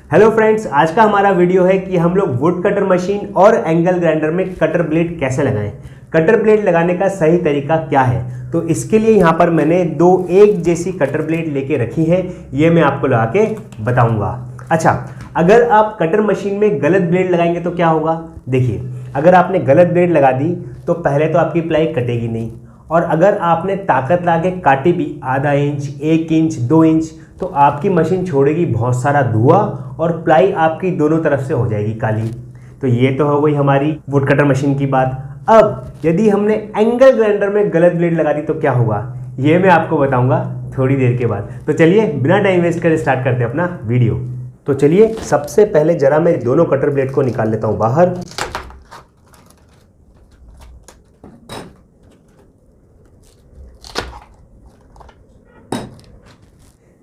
Hello friends, आज का हमारा वीडियो है कि हम लोग वुड कटर मशीन और एंगल ग्राइंडर में कटर ब्लेड कैसे लगाएं। कटर ब्लेड लगाने का सही तरीका क्या है, तो इसके लिए यहाँ पर मैंने दो एक जैसी कटर ब्लेड लेके रखी है। ये मैं आपको लगा के बताऊंगा। अच्छा, अगर आप कटर मशीन में गलत ब्लेड लगाएंगे तो क्या होगा। देखिए, अगर आपने गलत ब्लेड लगा दी तो पहले तो आपकी प्लाई कटेगी नहीं, और अगर आपने ताकत लगा के काटी भी आधा इंच, 1 इंच, 2 इंच, तो आपकी मशीन छोड़ेगी बहुत सारा धुआं और प्लाई आपकी दोनों तरफ से हो जाएगी काली। तो ये तो हो गई हमारी वुड कटर मशीन की बात। अब यदि हमने एंगल ग्राइंडर में गलत ब्लेड लगा दी तो क्या होगा, ये मैं आपको बताऊंगा थोड़ी देर के बाद। तो चलिए बिना टाइम वेस्ट करे स्टार्ट करते हैं अपना वीडियो। तो चलिए सबसे पहले जरा मैं दोनों कटर ब्लेड को निकाल लेता हूँ बाहर।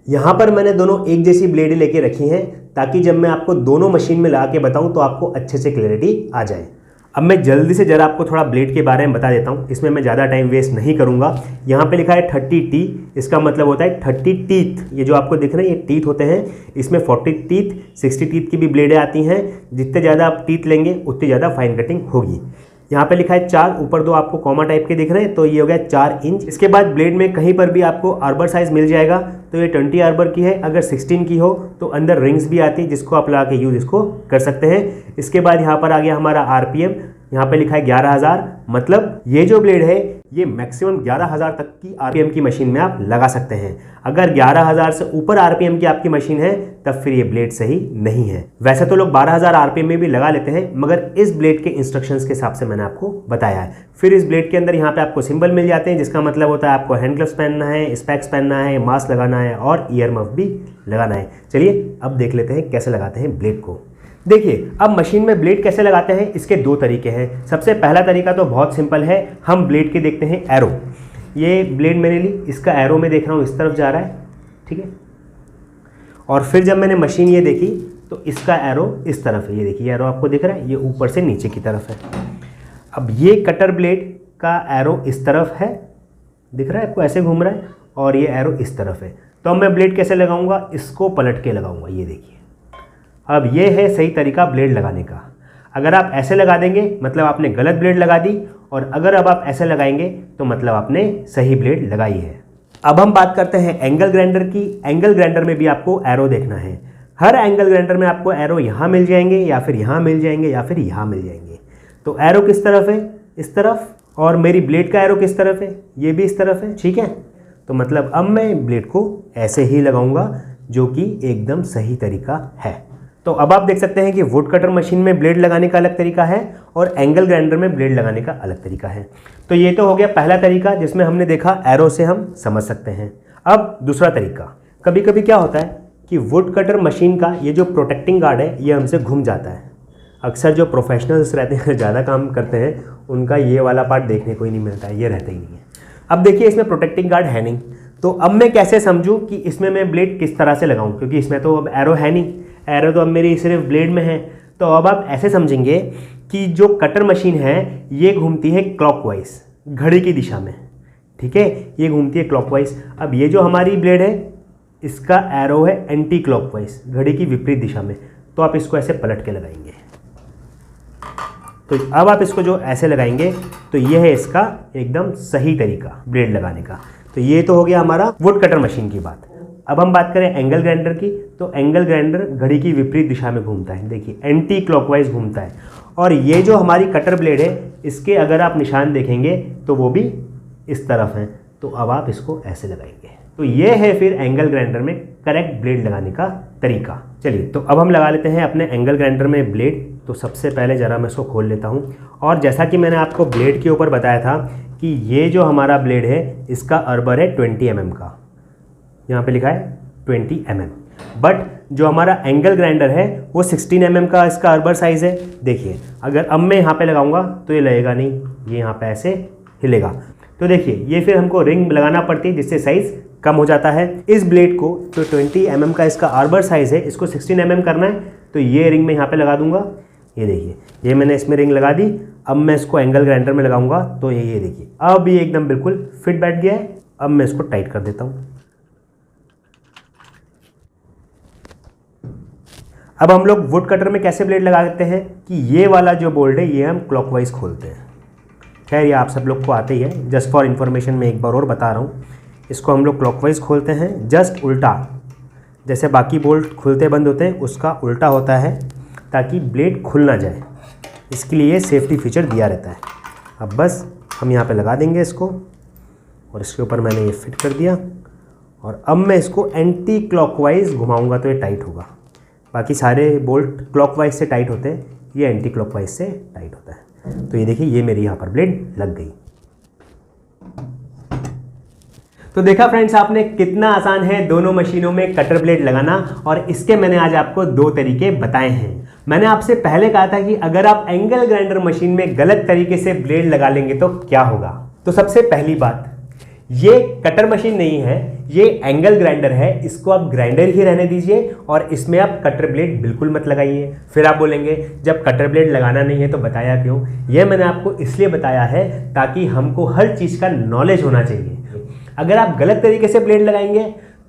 यहाँ पर मैंने दोनों एक जैसी ब्लेड लेके रखी हैं ताकि जब मैं आपको दोनों मशीन में लगा के बताऊँ तो आपको अच्छे से क्लैरिटी आ जाए। अब मैं जल्दी से जरा आपको थोड़ा ब्लेड के बारे में बता देता हूँ, इसमें मैं ज़्यादा टाइम वेस्ट नहीं करूँगा। यहाँ पे लिखा है 30T, इसका मतलब होता है 30 टीथ। ये जो आपको दिख रहे हैं ये टीथ होते हैं, इसमें 40 टीथ, 60 टीथ की भी ब्लेडें आती हैं। जितने ज़्यादा आप टीथ लेंगे उतनी ज़्यादा फाइन कटिंग होगी। यहाँ पे लिखा है 4, ऊपर दो आपको कॉमा टाइप के दिख रहे हैं, तो ये हो गया 4 इंच। इसके बाद ब्लेड में कहीं पर भी आपको आर्बर साइज मिल जाएगा, तो ये 20 आर्बर की है। अगर 16 की हो तो अंदर रिंग्स भी आती है जिसको आप लगा के यूज इसको कर सकते हैं। इसके बाद यहाँ पर आ गया हमारा आरपीएम, यहाँ पे लिखा है 11,000, मतलब ये जो ब्लेड है ये मैक्सिमम 11,000 तक की आरपीएम की मशीन में आप लगा सकते हैं। अगर 11,000 से ऊपर आरपीएम की आपकी मशीन है तब फिर ये ब्लेड सही नहीं है। वैसे तो लोग 12,000 आरपीएम में भी लगा लेते हैं, मगर इस ब्लेड के इंस्ट्रक्शंस के हिसाब से मैंने आपको बताया है। फिर इस ब्लेड के अंदर यहाँ पे आपको सिंबल मिल जाते हैं, जिसका मतलब होता है आपको हैंड ग्लव्स पहनना है, स्पेक्स पहनना है, मास्क लगाना है और ईयर मफ भी लगाना है। चलिए अब देख लेते हैं कैसे लगाते हैं ब्लेड को। देखिए, अब मशीन में ब्लेड कैसे लगाते हैं, इसके दो तरीके हैं। सबसे पहला तरीका तो बहुत सिंपल है, हम ब्लेड के देखते हैं एरो। ये ब्लेड मैंने ली, इसका एरो मैं देख रहा हूँ इस तरफ जा रहा है, ठीक है। और फिर जब मैंने मशीन ये देखी तो इसका एरो इस तरफ है। ये देखिए एरो आपको दिख रहा है, ये ऊपर से नीचे की तरफ है। अब ये कटर ब्लेड का एरो इस तरफ है, दिख रहा है आपको, ऐसे घूम रहा है, और ये एरो इस तरफ है। तो अब मैं ब्लेड कैसे लगाऊंगा, इसको पलट के लगाऊंगा। ये देखिए, अब ये है सही तरीका ब्लेड लगाने का। अगर आप ऐसे लगा देंगे मतलब आपने गलत ब्लेड लगा दी, और अगर अब आप ऐसे लगाएंगे तो मतलब आपने सही ब्लेड लगाई है। अब हम बात करते हैं एंगल ग्राइंडर की। एंगल ग्राइंडर में भी आपको एरो देखना है। हर एंगल ग्राइंडर में आपको एरो यहाँ मिल जाएंगे, या फिर यहाँ मिल जाएंगे, या फिर यहाँ मिल जाएंगे। तो एरो किस तरफ है, इस तरफ, और मेरी ब्लेड का एरो किस तरफ है, ये भी इस तरफ है, ठीक है। तो मतलब अब मैं ब्लेड को ऐसे ही लगाऊंगा, जो कि एकदम सही तरीका है। तो अब आप देख सकते हैं कि वुड कटर मशीन में ब्लेड लगाने का अलग तरीका है और एंगल ग्राइंडर में ब्लेड लगाने का अलग तरीका है। तो ये तो हो गया पहला तरीका, जिसमें हमने देखा एरो से हम समझ सकते हैं। अब दूसरा तरीका, कभी कभी क्या होता है कि वुड कटर मशीन का ये जो प्रोटेक्टिंग गार्ड है ये हमसे घूम जाता है। अक्सर जो प्रोफेशनल्स रहते हैं, ज़्यादा काम करते हैं, उनका ये वाला पार्ट देखने को ही नहीं मिलता है, ये रहता ही नहीं है। अब देखिए, इसमें प्रोटेक्टिंग गार्ड है नहीं, तो अब मैं कैसे समझूँ कि इसमें मैं ब्लेड किस तरह से लगाऊँ, क्योंकि इसमें तो अब एरो है नहीं, एरो तो अब मेरी सिर्फ ब्लेड में है। तो अब आप ऐसे समझेंगे कि जो कटर मशीन है ये घूमती है क्लॉकवाइज, घड़ी की दिशा में, ठीक है, ये घूमती है क्लॉकवाइज। अब ये जो हमारी ब्लेड है इसका एरो है एंटी क्लॉकवाइज, घड़ी की विपरीत दिशा में। तो आप इसको ऐसे पलट के लगाएंगे। तो अब आप इसको जो ऐसे लगाएंगे तो ये है इसका एकदम सही तरीका ब्लेड लगाने का। तो ये तो हो गया हमारा वुड कटर मशीन की बात। अब हम बात करें एंगल ग्राइंडर की, तो एंगल ग्राइंडर घड़ी की विपरीत दिशा में घूमता है, देखिए एंटी क्लॉकवाइज घूमता है। और ये जो हमारी कटर ब्लेड है इसके अगर आप निशान देखेंगे तो वो भी इस तरफ हैं। तो अब आप इसको ऐसे लगाएंगे। तो ये है फिर एंगल ग्राइंडर में करेक्ट ब्लेड लगाने का तरीका। चलिए, तो अब हम लगा लेते हैं अपने एंगल ग्राइंडर में ब्लेड। तो सबसे पहले ज़रा मैं इसको खोल लेता हूँ, और जैसा कि मैंने आपको ब्लेड के ऊपर बताया था कि ये जो हमारा ब्लेड है इसका अर्बर है 20 mm का, यहाँ पे लिखा है 20 mm। बट जो हमारा एंगल ग्राइंडर है वो 16 mm का इसका अर्बर साइज़ है। देखिए, अगर अब मैं यहाँ पे लगाऊंगा तो ये लगेगा नहीं, ये यहाँ पे ऐसे हिलेगा। तो देखिए, ये फिर हमको रिंग लगाना पड़ती है जिससे साइज़ कम हो जाता है। इस ब्लेड को जो 20 mm का इसका अर्बर साइज़ है इसको 16 mm करना है, तो ये रिंग मैं यहाँ पे लगा दूंगा। ये देखिए, ये मैंने इसमें रिंग लगा दी। अब मैं इसको एंगल ग्राइंडर में लगाऊंगा तो ये देखिए अब ये एकदम बिल्कुल फिट बैठ गया है। अब मैं इसको टाइट कर देता हूँ। अब हम लोग वुड कटर में कैसे ब्लेड लगाते हैं कि ये वाला जो बोल्ट है ये हम क्लॉकवाइज खोलते हैं। खैर ये आप सब लोग को आते ही है, जस्ट फॉर इन्फॉर्मेशन मैं एक बार और बता रहा हूँ। इसको हम लोग क्लॉकवाइज खोलते हैं, जस्ट उल्टा, जैसे बाकी बोल्ट खुलते बंद होते हैं उसका उल्टा होता है ताकि ब्लेड खुल ना जाए। इसके लिए सेफ्टी फीचर दिया रहता है। अब बस हम यहाँ पे लगा देंगे इसको और इसके ऊपर मैंने ये फिट कर दिया और अब मैं इसको एंटी क्लॉकवाइज घुमाऊंगा तो ये टाइट होगा। बाकी सारे बोल्ट क्लॉकवाइज से टाइट होते हैं, ये एंटी क्लॉकवाइज से टाइट होता है। तो ये देखिए ये मेरी यहाँ पर ब्लेड लग गई। तो देखा फ्रेंड्स आपने कितना आसान है दोनों मशीनों में कटर ब्लेड लगाना, और इसके मैंने आज आपको 2 तरीके बताए हैं। मैंने आपसे पहले कहा था कि अगर आप एंगल ग्राइंडर मशीन में गलत तरीके से ब्लेड लगा लेंगे तो क्या होगा। तो सबसे पहली बात, ये कटर मशीन नहीं है, ये एंगल ग्राइंडर है। इसको आप ग्राइंडर ही रहने दीजिए और इसमें आप कटर ब्लेड बिल्कुल मत लगाइए। फिर आप बोलेंगे जब कटर ब्लेड लगाना नहीं है तो बताया क्यों। ये मैंने आपको इसलिए बताया है ताकि हमको हर चीज़ का नॉलेज होना चाहिए। अगर आप गलत तरीके से ब्लेड लगाएंगे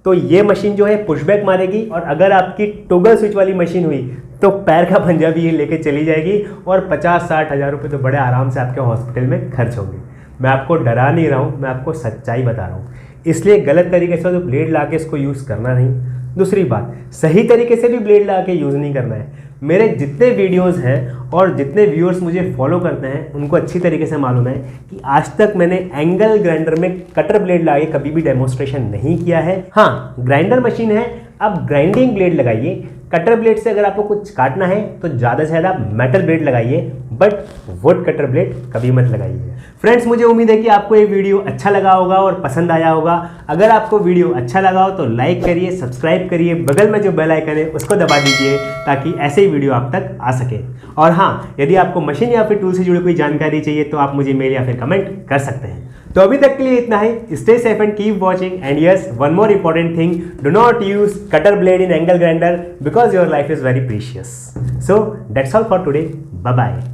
तो ये मशीन जो है पुशबैक मारेगी, और अगर आपकी टॉगल स्विच वाली मशीन हुई तो पैर का पंजा भी ये लेके चली जाएगी और 50-60 हज़ार रुपये तो बड़े आराम से आपके हॉस्पिटल में खर्च होंगे। मैं आपको डरा नहीं रहा हूँ, मैं आपको सच्चाई बता रहा हूँ। इसलिए गलत तरीके से तो ब्लेड ला के इसको यूज़ करना नहीं। दूसरी बात, सही तरीके से भी ब्लेड ला के यूज़ नहीं करना है। मेरे जितने वीडियोस हैं और जितने व्यूअर्स मुझे फॉलो करते हैं उनको अच्छी तरीके से मालूम है कि आज तक मैंने एंगल ग्राइंडर में कटर ब्लेड लगा के कभी भी डेमोन्स्ट्रेशन नहीं किया है। हाँ, ग्राइंडर मशीन है, अब ग्राइंडिंग ब्लेड लगाइए। कटर ब्लेड से अगर आपको कुछ काटना है तो ज़्यादा से ज़्यादा मेटल ब्लेड लगाइए, बट वुड कटर ब्लेड कभी मत लगाइए। फ्रेंड्स मुझे उम्मीद है कि आपको ये वीडियो अच्छा लगा होगा और पसंद आया होगा। अगर आपको वीडियो अच्छा लगा हो तो लाइक करिए, सब्सक्राइब करिए, बगल में जो बेल आइकन है उसको दबा दीजिए ताकि ऐसे ही वीडियो आप तक आ सके। और हाँ, यदि आपको मशीन या फिर टूल से जुड़ी कोई जानकारी चाहिए तो आप मुझे मेल या फिर कमेंट कर सकते हैं। तो अभी तक के लिए इतना ही। Stay safe and keep watching, and yes, one more important thing, do not use cutter blade in angle grinder because your life is very precious. So that's all for today, bye bye.